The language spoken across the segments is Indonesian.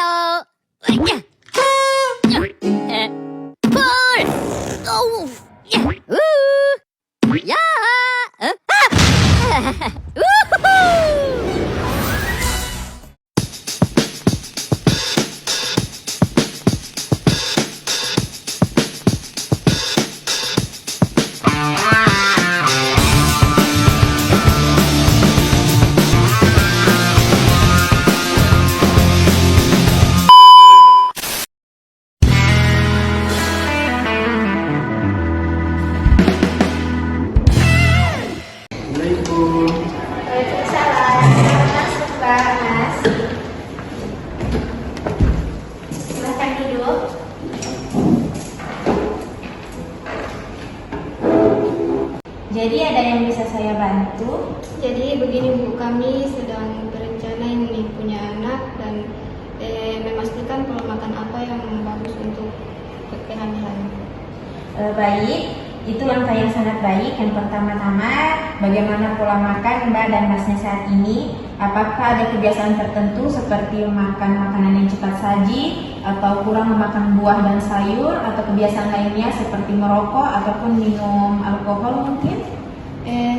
Halo. Pul. Oh. Ya. Waalaikumsalam. Masuk Mbak, Mas. Silahkan duduk. Jadi ada yang bisa saya bantu? Jadi begini Bu, kami sedang berencana ini punya anak dan memastikan pola makan apa yang bagus untuk kehamilan. Baik, itu langkah yang sangat baik. Yang pertama-tama, bagaimana pola makan Mbak dan Masnya saat ini? Apakah ada kebiasaan tertentu seperti makan makanan yang cepat saji, atau kurang memakan buah dan sayur, atau kebiasaan lainnya seperti merokok ataupun minum alkohol mungkin?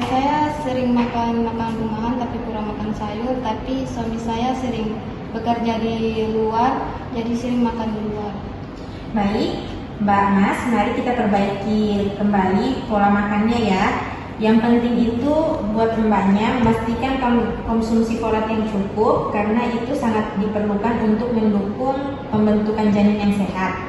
Saya sering makan makanan rumahan tapi kurang makan sayur, tapi suami saya sering bekerja di luar, jadi sering makan di luar. Baik, Mbak Mas, mari kita perbaiki kembali pola makannya ya. Yang penting itu buat Mbaknya memastikan konsumsi folat yang cukup, karena itu sangat diperlukan untuk mendukung pembentukan janin yang sehat.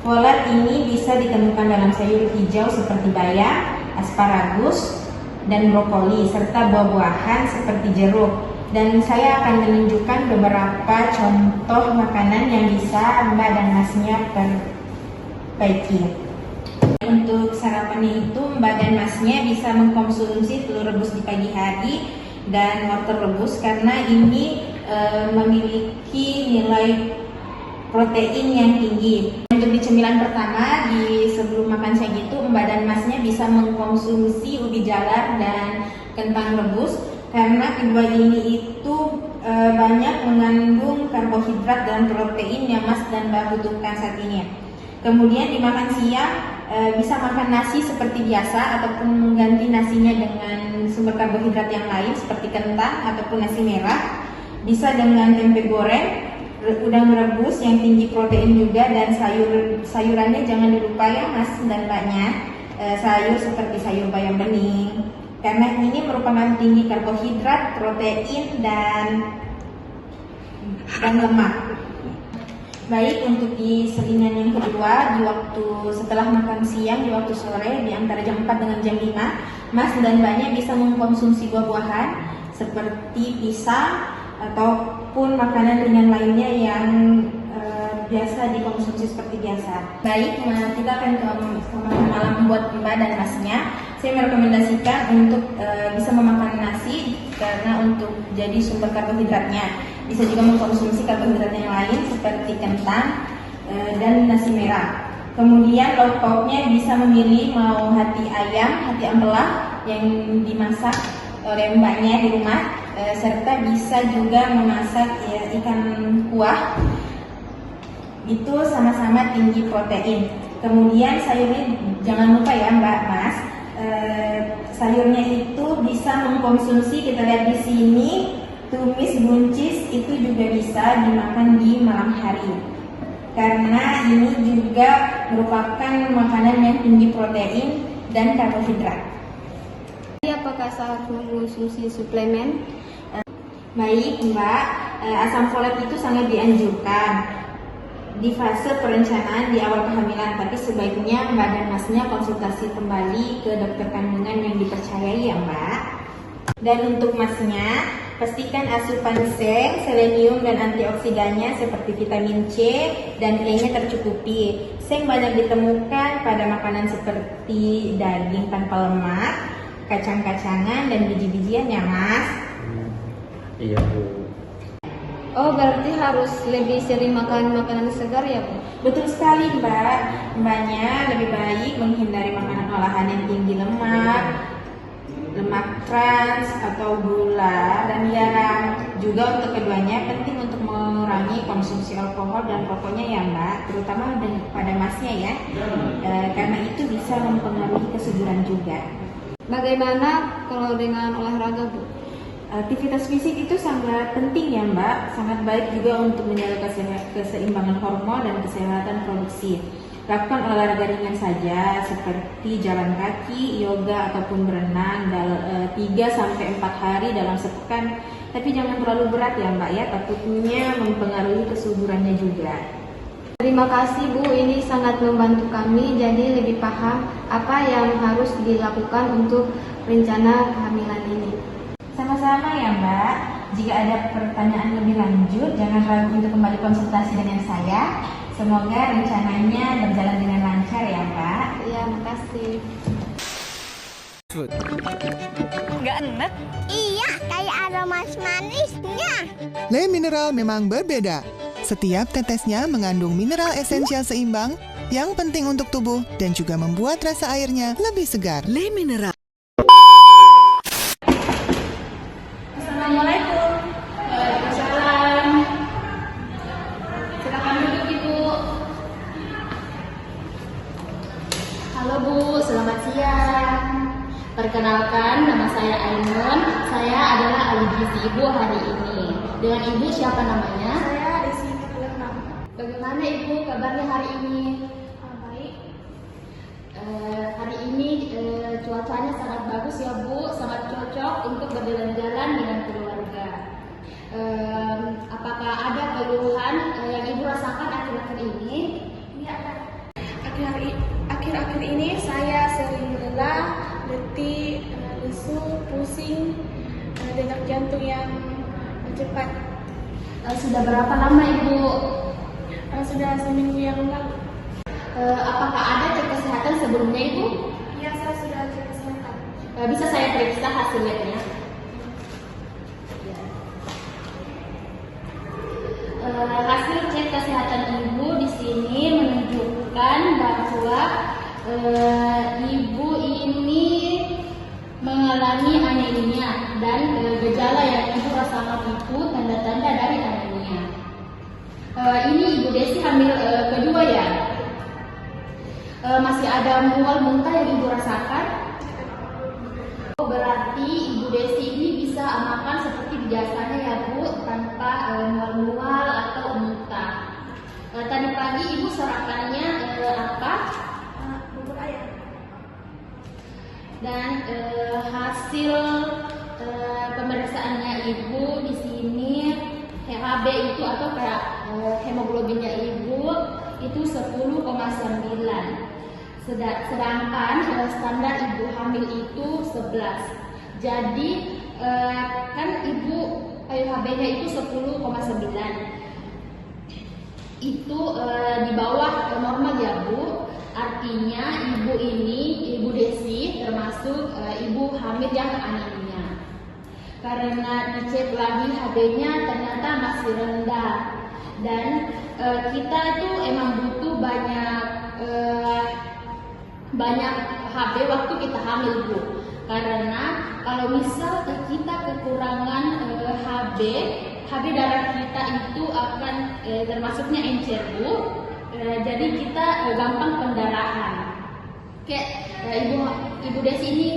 Folat ini bisa ditemukan dalam sayur hijau seperti bayam, asparagus, dan brokoli, serta buah-buahan seperti jeruk. Dan saya akan menunjukkan beberapa contoh makanan yang bisa Mbak dan Masnya perbaiki. Untuk sarapannya itu Mbak dan Masnya bisa mengkonsumsi telur rebus di pagi hari dan wortel rebus, karena ini memiliki nilai protein yang tinggi. Untuk di cemilan pertama, di sebelum makan siang itu Mbak dan Masnya bisa mengkonsumsi ubi jalar dan kentang rebus, karena kedua ini itu banyak mengandung karbohidrat dan protein yang Mas dan Mbak butuhkan saat ini. Kemudian di makan siang bisa makan nasi seperti biasa ataupun mengganti nasinya dengan sumber karbohidrat yang lain seperti kentang ataupun nasi merah. Bisa dengan tempe goreng, udang rebus yang tinggi protein juga, dan sayurannya jangan dilupa ya Mas dan Mbaknya. Sayur seperti sayur bayam bening, karena ini merupakan tinggi karbohidrat, protein, dan lemak. Baik, untuk di selingan yang kedua, di waktu setelah makan siang, di waktu sore, di antara jam 4 dengan jam 5, Mas dan Mbaknya bisa mengkonsumsi buah-buahan seperti pisang ataupun makanan ringan lainnya yang biasa dikonsumsi seperti biasa. Baik, kita akan ke makan malam buat Mbak dan Masnya. Saya merekomendasikan untuk bisa memakan nasi, karena untuk jadi sumber karbohidratnya. Bisa juga mengkonsumsi karbohidrat yang lain seperti kentang dan nasi merah. Kemudian lauk pauknya bisa memilih mau hati ayam, hati ampela yang dimasak oleh Mbaknya di rumah, serta bisa juga memasak ikan kuah. Itu sama-sama tinggi protein. Kemudian sayurnya jangan lupa ya Mbak Mas, sayurnya itu bisa mengkonsumsi, kita lihat di sini, tumis buncis itu juga bisa dimakan di malam hari, karena ini juga merupakan makanan yang tinggi protein dan karbohidrat. Jadi apakah saya harus mengkonsumsi suplemen? Baik Mbak, asam folat itu sangat dianjurkan di fase perencanaan di awal kehamilan, tapi sebaiknya Mbak dan Masnya konsultasi kembali ke dokter kandungan yang dipercayai ya Mbak. Dan untuk Masnya, pastikan asupan seng, selenium, dan antioksidannya seperti vitamin C dan E-nya tercukupi. Seng banyak ditemukan pada makanan seperti daging tanpa lemak, kacang-kacangan, dan biji-bijian ya Mas. Iya Bu. Oh, berarti harus lebih sering makan makanan segar ya Bu? Betul sekali Mbak. Mbaknya lebih baik menghindari makanan olahan yang tinggi lemak, lemak trans atau gula dan garam. Juga untuk keduanya penting untuk mengurangi konsumsi alkohol dan rokoknya ya Mbak, terutama pada masnya ya, karena itu bisa mempengaruhi kesuburan juga. Bagaimana kalau dengan olahraga, Bu? Aktivitas fisik itu sangat penting ya Mbak, sangat baik juga untuk menjaga keseimbangan hormon dan kesehatan produksi. Lakukan olahraga ringan saja seperti jalan kaki, yoga ataupun berenang 3-4 hari dalam sepekan. Tapi jangan terlalu berat ya Mbak ya, takutnya mempengaruhi kesuburannya juga. Terima kasih Bu, ini sangat membantu kami jadi lebih paham apa yang harus dilakukan untuk rencana kehamilan ini. Sama-sama ya Mbak, jika ada pertanyaan lebih lanjut jangan ragu untuk kembali konsultasi dengan saya. Semoga rencananya berjalan dengan lancar ya Mbak. Ya, makasih. Nggak enak? Iya, kayak ada manis-manisnya. Le Mineral memang berbeda. Setiap tetesnya mengandung mineral esensial seimbang yang penting untuk tubuh dan juga membuat rasa airnya lebih segar. Le Mineral. Assalamualaikum. Waalaikumsalam. Silakan duduk Ibu. Halo Bu, selamat siang. Perkenalkan, nama saya Ainun. Saya adalah ahli gizi Ibu hari ini. Dengan Ibu siapa namanya? Saya di sini Vietnam. Bagaimana Ibu kabarnya hari ini? Baik. Hari ini cuacanya sangat bagus ya Bu, sangat cocok untuk berjalan-jalan dengan keluarga. Apakah ada keluhan yang Ibu rasakan akhir-akhir ini? Iya, akhir-akhir ini saya sering lelah, letih, lesu, pusing, detak jantung yang cepat. Sudah berapa lama Ibu? Sudah seminggu yang lalu. Apakah ada cek kesehatan sebelumnya Ibu? Ya, saya sudah cek kesehatan. Bisa saya periksa hasilnya? Hasil cek kesehatan Ibu di sini menunjukkan bahwa Ibu ini mengalami anemia dan gejala yang Ibu rasakan itu tanda-tanda dari anemia. Ini Ibu Desi hamil kedua ya? Masih ada mual muntah yang Ibu rasakan? Berarti Ibu Desi ini bisa makan seperti biasanya ya Bu, tanpa mual-mual atau muntah. Tadi pagi Ibu sarapannya apa? Bubur ayam. Dan hasil pemeriksaannya Ibu di sini HB itu atau kayak hemoglobinnya Ibu itu 10,9. Sedangkan standar Ibu hamil itu 11. Jadi kan Ibu HB-nya itu 10,9. Itu di bawah normal ya Bu. Artinya Ibu Desi termasuk ibu hamil yang anemia. Karena dicek lagi HB-nya ternyata masih rendah. Dan kita itu emang butuh banyak HB waktu kita hamil Bu. Karena kalau misal kita kekurangan HB darah kita itu akan termasuknya encer Bu. Jadi kita gampang pendarahan. Kayak Ibu Desi ini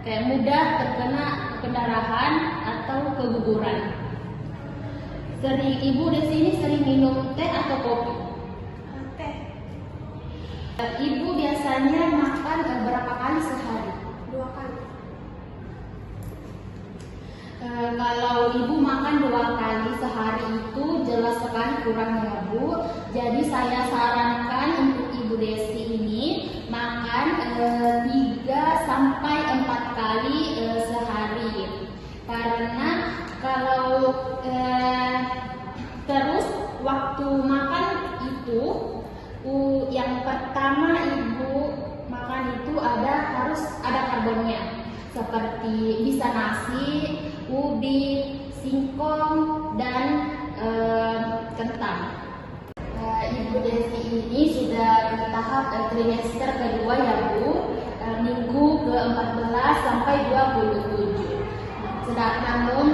kayak mudah terkena pendarahan atau keguguran. Ibu Desi ini sering minum teh atau kopi? Teh. Ibu biasanya makan berapa kali sehari? 2 kali. Kalau Ibu makan 2 kali sehari itu jelas sekali kurangnya Bu. Jadi saya sarankan untuk Ibu Desi ini makan 3-4 kali sehari. Karena kalau terus waktu makan itu yang pertama Ibu makan itu harus ada karbonnya. Seperti bisa nasi, ubi, singkong, dan kentang. Ibu Desi ini sudah di tahap trimester kedua ya Bu, minggu ke-14 sampai 27. Namun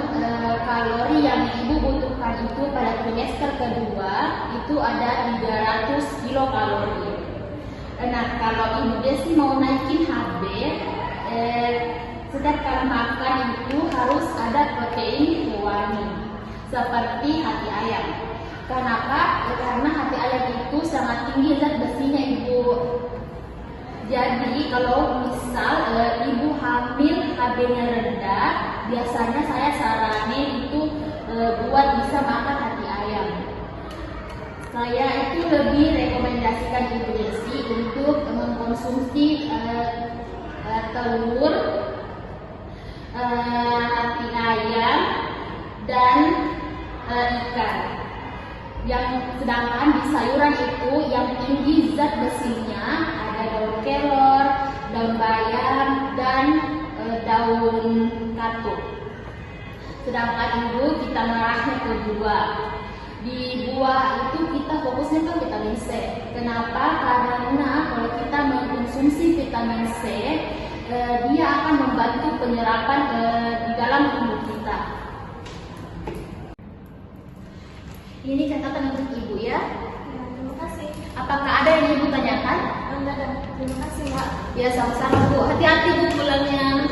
kalori yang ibu butuhkan itu pada trimester kedua itu ada 300 kilokalori. Nah, kalau ibu Desi mau naikin HB, setiap kali makan itu harus ada protein hewani seperti hati ayam. Kenapa? Karena hati ayam itu sangat tinggi zat besinya ibu. Jadi kalau misal ibu hamil HB-nya rendah, biasanya saya saranin itu buat bisa makan hati ayam. Saya itu lebih rekomendasikan ibu Desi untuk mengkonsumsi telur, hati ayam, dan ikan. Yang sedangkan di sayuran itu yang tinggi zat besinya ada daun kelor, daun bayam, dan daun katuk. Sedangkan ibu kita merahnya ke buah. Di buah itu kita fokusnya ke vitamin C. Kenapa? Karena kalau kita mengkonsumsi vitamin C, dia akan membantu penyerapan di dalam tubuh kita. Ini catatan untuk ibu ya. Terima kasih. Apakah ada yang ibu tanyakan? Terima kasih, Mbak. Ya, sama-sama bu. Hati-hati bu pulangnya.